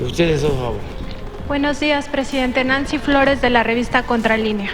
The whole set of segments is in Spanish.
Ustedes dos ahora. Buenos días, presidente. Nancy Flores, de la revista Contralínea.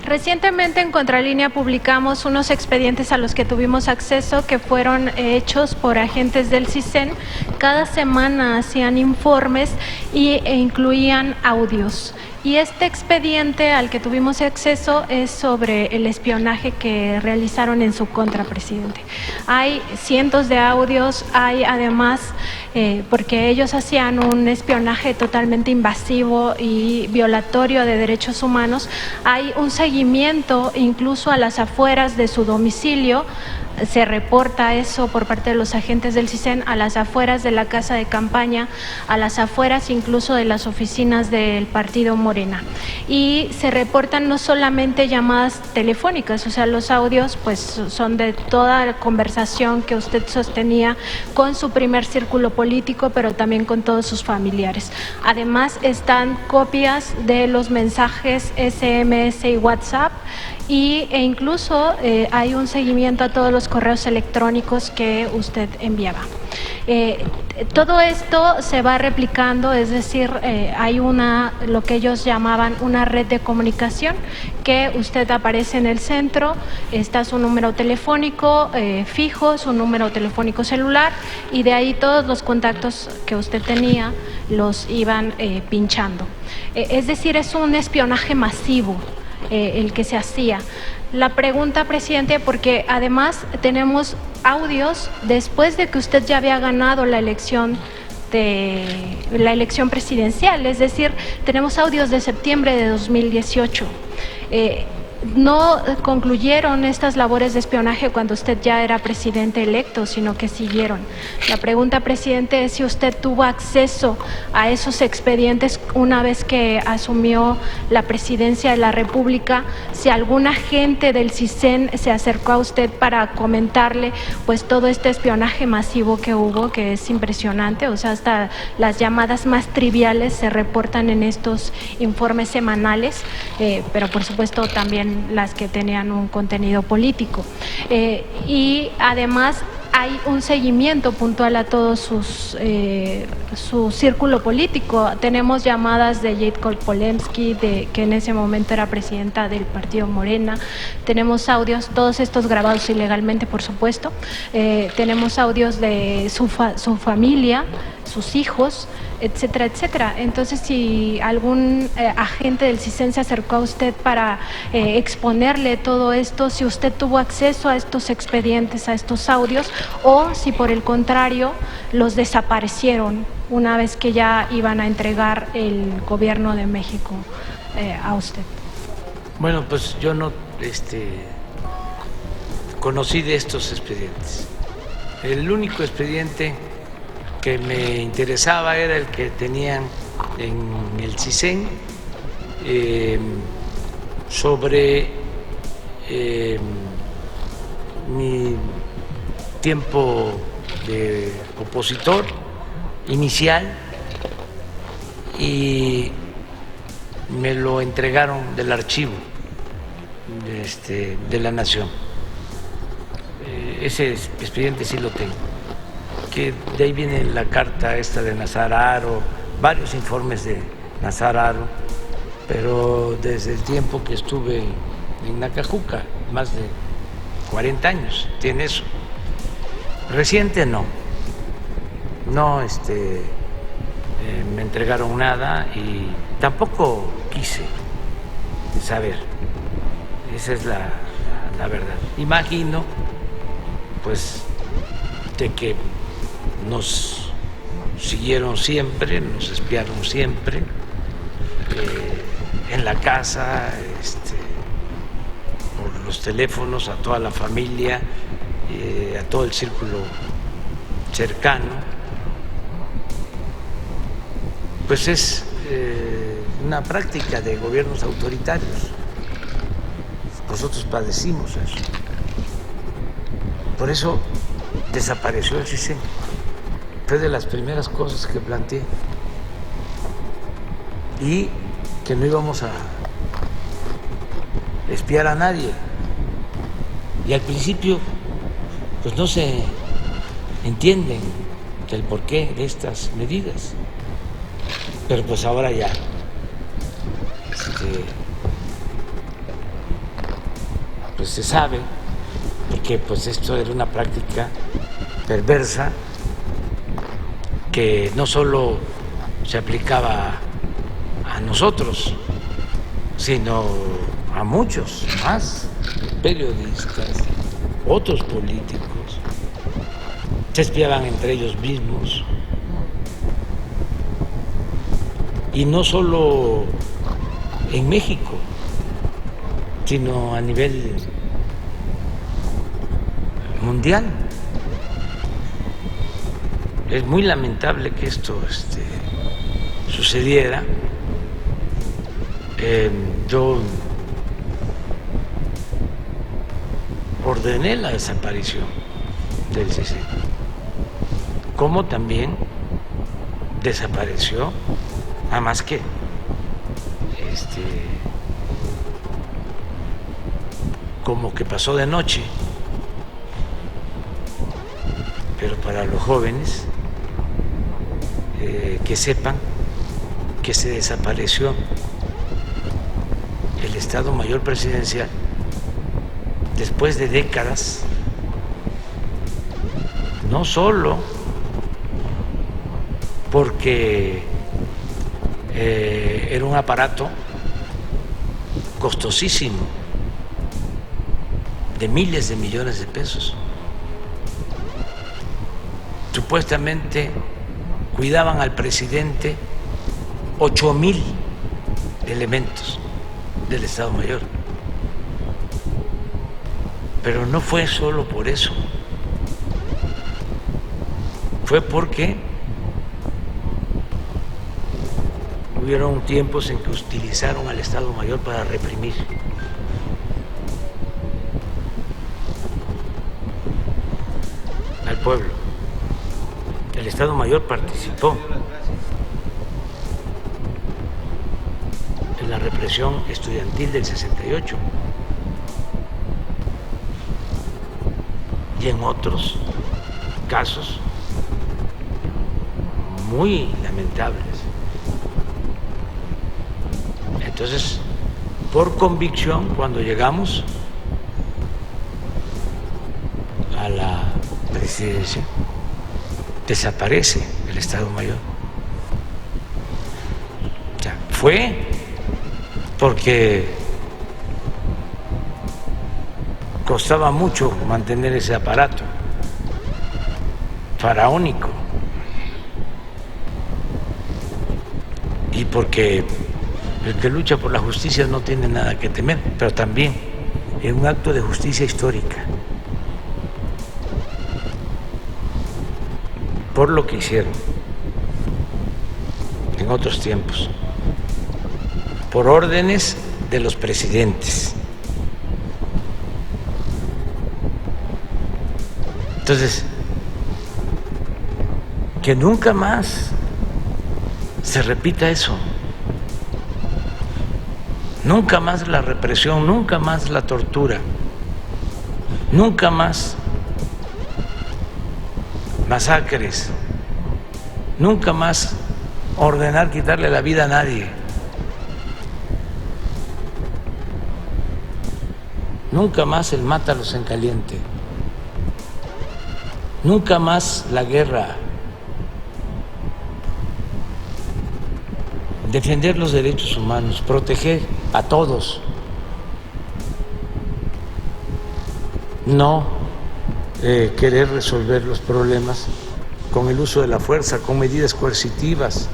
Recientemente en Contralínea publicamos unos expedientes a los que tuvimos acceso que fueron hechos por agentes del CISEN. Cada semana hacían informes e incluían audios. Y este expediente al que tuvimos acceso es sobre el espionaje que realizaron en su contra, presidente. Hay cientos de audios, hay además, porque ellos hacían un espionaje totalmente invasivo y violatorio de derechos humanos, hay un seguimiento incluso a las afueras de su domicilio. Se reporta eso por parte de los agentes del CISEN a las afueras de la casa de campaña, a las afueras incluso de las oficinas del partido Morena. Y se reportan no solamente llamadas telefónicas, o sea, los audios pues son de toda la conversación que usted sostenía con su primer círculo político, pero también con todos sus familiares. Además están copias de los mensajes SMS y WhatsApp, e incluso hay un seguimiento a todos los correos electrónicos que usted enviaba. Todo esto se va replicando, es decir, hay lo que ellos llamaban una red de comunicación, que usted aparece en el centro, está su número telefónico fijo, su número telefónico celular, y de ahí todos los contactos que usted tenía los iban pinchando. Es decir, es un espionaje masivo el que se hacía. La pregunta, presidente, porque además tenemos audios después de que usted ya había ganado la elección presidencial, es decir, tenemos audios de septiembre de 2018. No concluyeron estas labores de espionaje cuando usted ya era presidente electo, sino que siguieron. La pregunta, presidente, es si usted tuvo acceso a esos expedientes una vez que asumió la presidencia de la República, si algún agente del CISEN se acercó a usted para comentarle pues todo este espionaje masivo que hubo, que es impresionante, o sea, hasta las llamadas más triviales se reportan en estos informes semanales, pero por supuesto también las que tenían un contenido político. Y además hay un seguimiento puntual a todo su círculo político. Tenemos llamadas de Jade Kolpolemsky, que en ese momento era presidenta del partido Morena. Tenemos audios, todos estos grabados ilegalmente, por supuesto. Tenemos audios de su familia, sus hijos, etcétera, etcétera. Entonces, si algún agente del CISEN se acercó a usted para exponerle todo esto, si usted tuvo acceso a estos expedientes, a estos audios, o si por el contrario los desaparecieron una vez que ya iban a entregar el gobierno de México a usted. Bueno, pues yo no conocí de estos expedientes. El único expediente que me interesaba era el que tenían en el CISEN sobre mi tiempo de opositor inicial, y me lo entregaron del archivo de la Nación. Ese expediente sí lo tengo, que de ahí viene la carta esta de Nazar Haro, varios informes de Nazar Haro, pero desde el tiempo que estuve en Nacajuca, más de 40 años tiene eso. Reciente no me entregaron nada y tampoco quise saber. Esa es la verdad. Imagino pues de que nos siguieron siempre, nos espiaron siempre, en la casa, por los teléfonos, a toda la familia, a todo el círculo cercano. Pues es una práctica de gobiernos autoritarios. Nosotros padecimos eso. Por eso desapareció el CISEN. Fue de las primeras cosas que planteé. Y que no íbamos a espiar a nadie. Y al principio, pues no se entienden el porqué de estas medidas. pero pues ahora ya pues se sabe, porque pues esto era una práctica perversa que no solo se aplicaba a nosotros, sino a muchos más, periodistas, otros políticos, se espiaban entre ellos mismos, y no solo en México, sino a nivel mundial. Es muy lamentable que esto sucediera. Yo ordené la desaparición del CICIG, como también desapareció, nada más que como que pasó de noche, pero para los jóvenes que sepan que se desapareció el Estado Mayor Presidencial después de décadas, no solo porque era un aparato costosísimo, de miles de millones de pesos. Supuestamente cuidaban al presidente 8,000 elementos del Estado Mayor. Pero no fue solo por eso. Fue porque hubieron tiempos en que utilizaron al Estado Mayor para reprimir. Al pueblo. El Estado Mayor participó en la represión estudiantil del 68 y en otros casos muy lamentables. Entonces, por convicción, cuando llegamos a la presidencia, desaparece el Estado Mayor. O sea, fue porque costaba mucho mantener ese aparato faraónico y porque el que lucha por la justicia no tiene nada que temer, pero también es un acto de justicia histórica por lo que hicieron en otros tiempos, por órdenes de los presidentes. Entonces, que nunca más se repita eso, nunca más la represión, nunca más la tortura, nunca más masacres, nunca más ordenar quitarle la vida a nadie, nunca más el mátalos en caliente, nunca más la guerra, defender los derechos humanos, proteger a todos, no querer resolver los problemas con el uso de la fuerza, con medidas coercitivas.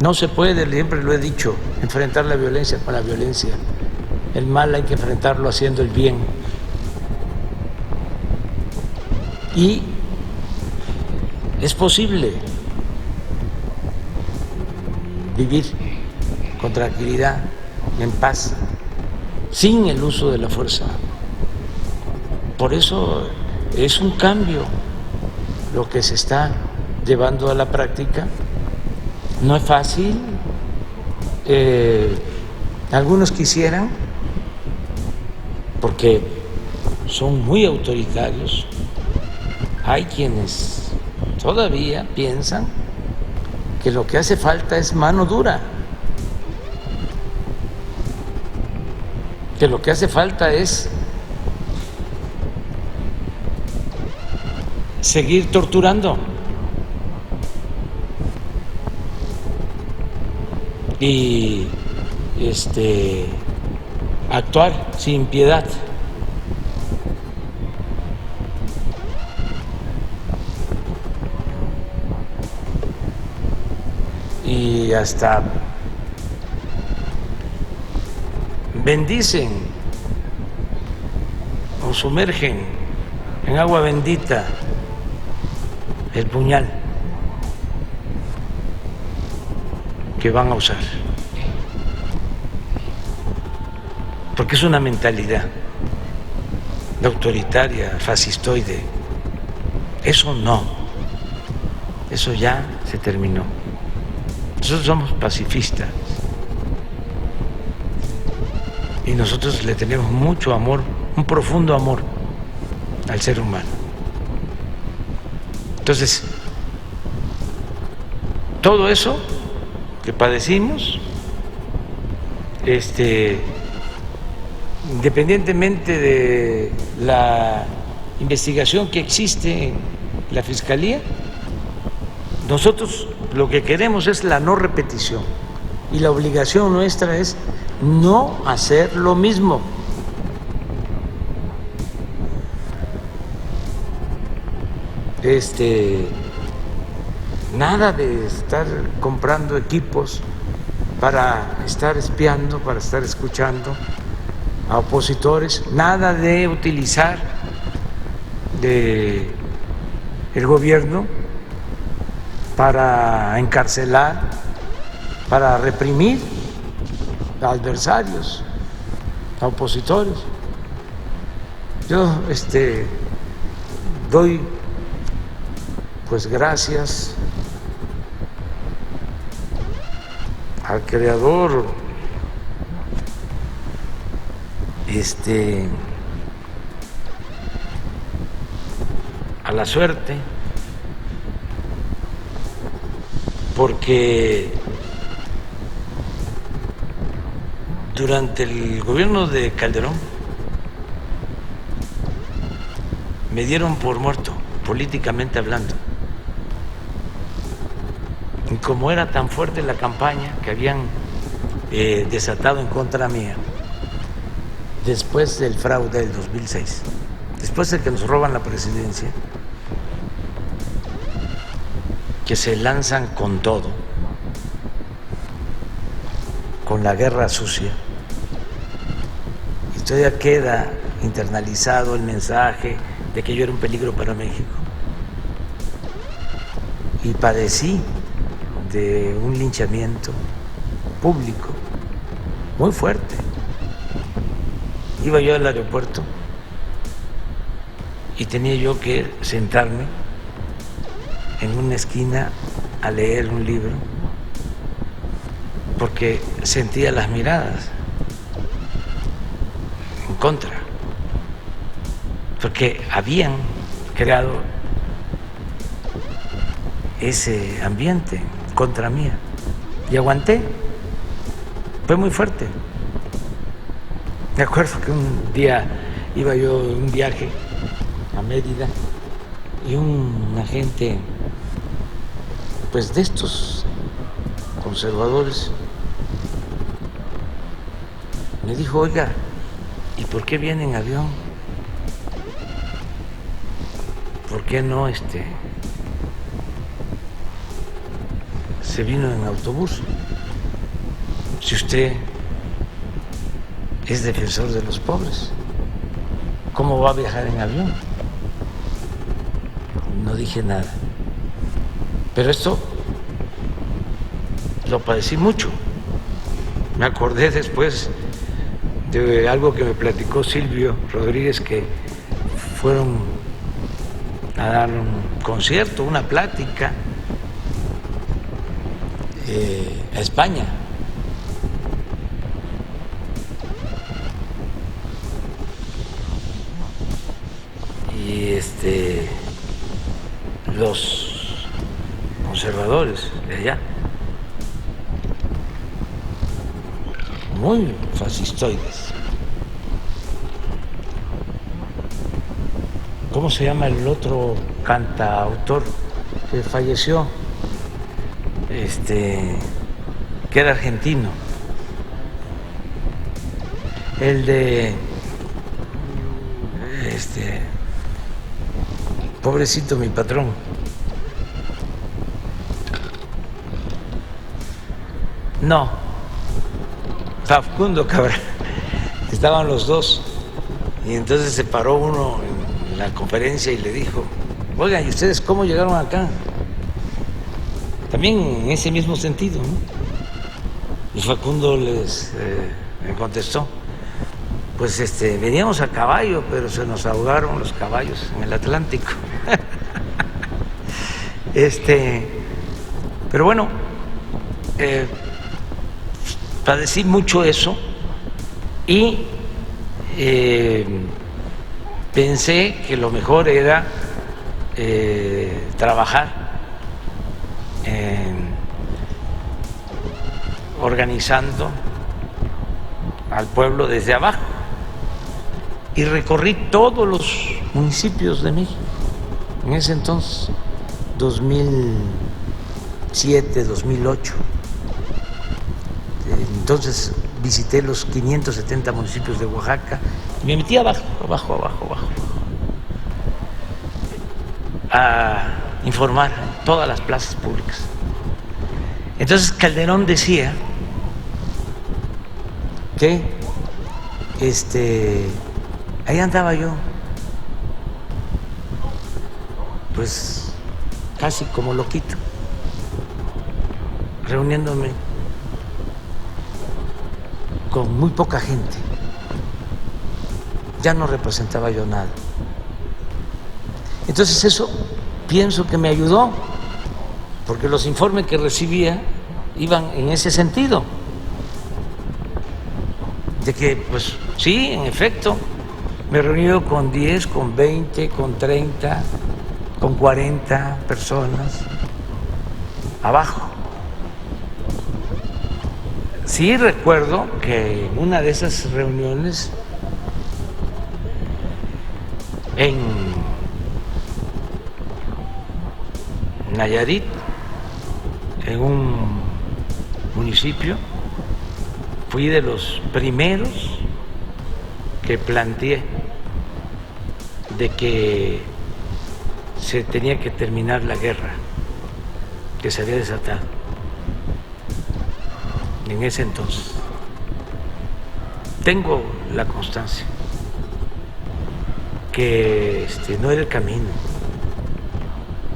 No se puede, siempre lo he dicho, enfrentar la violencia con la violencia. El mal hay que enfrentarlo haciendo el bien. Y es posible vivir con tranquilidad, en paz, sin el uso de la fuerza. Por eso es un cambio lo que se está llevando a la práctica. No es fácil. Algunos quisieran, porque son muy autoritarios. Hay quienes todavía piensan que lo que hace falta es mano dura, que lo que hace falta es seguir torturando y actuar sin piedad. Y hasta bendicen o sumergen en agua bendita el puñal que van a usar, porque es una mentalidad autoritaria, fascistoide. Eso no, eso ya se terminó. Nosotros somos pacifistas y nosotros le tenemos mucho amor, un profundo amor al ser humano. Entonces, todo eso que padecimos, independientemente de la investigación que existe en la Fiscalía, nosotros lo que queremos es la no repetición y la obligación nuestra es no hacer lo mismo. Nada de estar comprando equipos para estar espiando, para estar escuchando a opositores, nada de utilizar el gobierno para encarcelar, para reprimir a adversarios, a opositores. Yo doy pues gracias al Creador, a la suerte, porque durante el gobierno de Calderón me dieron por muerto, políticamente hablando. Y como era tan fuerte la campaña que habían desatado en contra mía, después del fraude del 2006, después de que nos roban la presidencia, que se lanzan con todo, con la guerra sucia, y todavía queda internalizado el mensaje de que yo era un peligro para México. Y padecí de un linchamiento público muy fuerte. Iba yo al aeropuerto y tenía yo que sentarme en una esquina a leer un libro porque sentía las miradas en contra, porque habían creado ese ambiente contra mía y aguanté. Fue muy fuerte. Me acuerdo que un día iba yo en un viaje a Mérida y un agente pues de estos conservadores me dijo: oiga, ¿y por qué viene en avión? ¿Por qué no se vino en autobús? Si usted es defensor de los pobres, ¿cómo va a viajar en avión? No dije nada. Pero esto lo padecí mucho. Me acordé después de algo que me platicó Silvio Rodríguez, que fueron a dar un concierto, una plática a España. Y los conservadores de allá muy fascistoides. ¿Cómo se llama el otro cantautor que falleció? Que era argentino. El de pobrecito mi patrón. No, Facundo Cabral. Estaban los dos y entonces se paró uno en la conferencia y le dijo: oigan, ¿y ustedes cómo llegaron acá? También en ese mismo sentido, ¿no? Y Facundo les contestó: pues veníamos a caballo, pero se nos ahogaron los caballos en el Atlántico. Pero bueno, padecí mucho eso y pensé que lo mejor era trabajar organizando al pueblo desde abajo, y recorrí todos los municipios de México en ese entonces, 2007, 2008. Entonces visité los 570 municipios de Oaxaca y me metí abajo, a informar en todas las plazas públicas. Entonces Calderón decía que ahí andaba yo, pues casi como loquito, reuniéndome con muy poca gente. Ya no representaba yo nada. Entonces eso pienso que me ayudó, porque los informes que recibía iban en ese sentido, de que pues sí, en efecto, me he reunido con 10, con 20, con 30, con 40 personas abajo. Sí recuerdo que en una de esas reuniones en Nayarit, en un municipio, fui de los primeros que planteé de que se tenía que terminar la guerra que se había desatado en ese entonces. Tengo la constancia que no era el camino.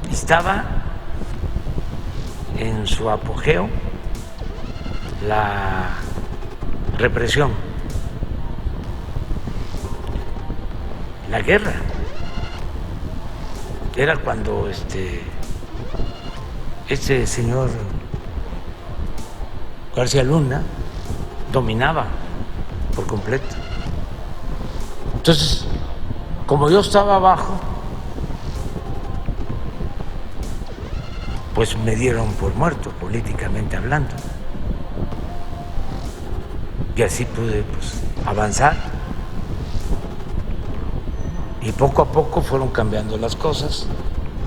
Estaba en su apogeo la represión, la guerra. Era cuando este señor García Luna dominaba por completo. Entonces, como yo estaba abajo, pues me dieron por muerto, políticamente hablando. Y así pude pues avanzar. Y poco a poco fueron cambiando las cosas,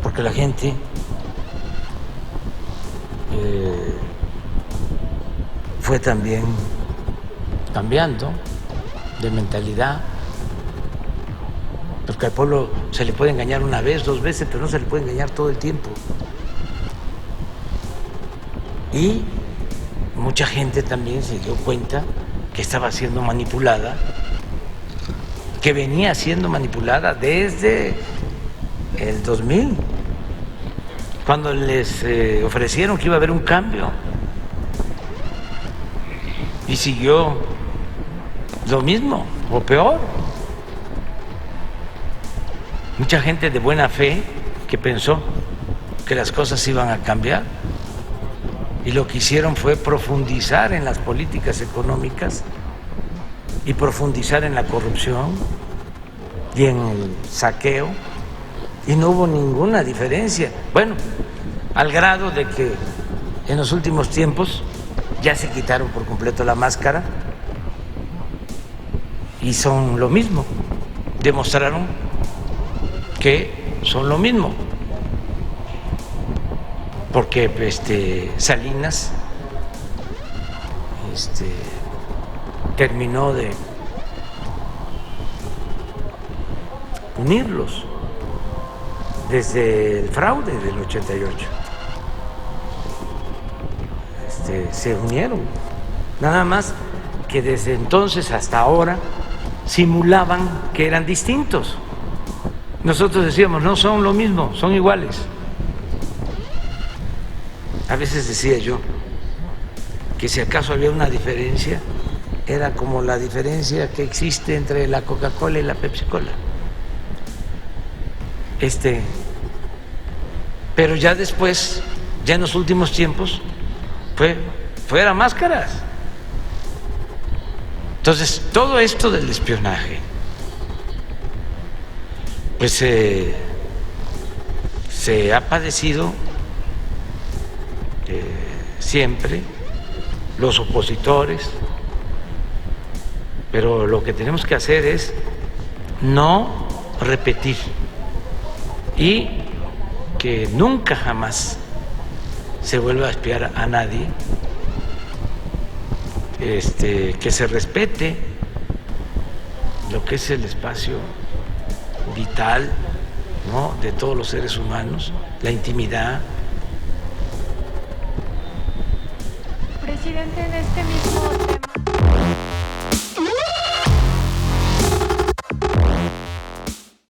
porque la gente fue también cambiando de mentalidad, porque al pueblo se le puede engañar una vez, 2 veces, pero no se le puede engañar todo el tiempo. Y mucha gente también se dio cuenta que estaba siendo manipulada, que venía siendo manipulada desde el 2000, cuando les ofrecieron que iba a haber un cambio, y siguió lo mismo o peor. Mucha gente de buena fe que pensó que las cosas iban a cambiar, y lo que hicieron fue profundizar en las políticas económicas y profundizar en la corrupción y en el saqueo, y no hubo ninguna diferencia. Bueno, al grado de que en los últimos tiempos ya se quitaron por completo la máscara y son lo mismo, demostraron que son lo mismo, porque Salinas terminó de unirlos desde el fraude del 88. Se unieron, nada más que desde entonces hasta ahora simulaban que eran distintos. Nosotros decíamos, no son lo mismo, son iguales. A veces decía yo que si acaso había una diferencia, era como la diferencia que existe entre la Coca-Cola y la Pepsi-Cola. Pero ya después, ya en los últimos tiempos, fuera máscaras. Entonces, todo esto del espionaje, pues se ha padecido siempre los opositores, pero lo que tenemos que hacer es no repetir y que nunca jamás se vuelva a espiar a nadie, que se respete lo que es el espacio vital, ¿no?, de todos los seres humanos, la intimidad. Presidente, en este mismo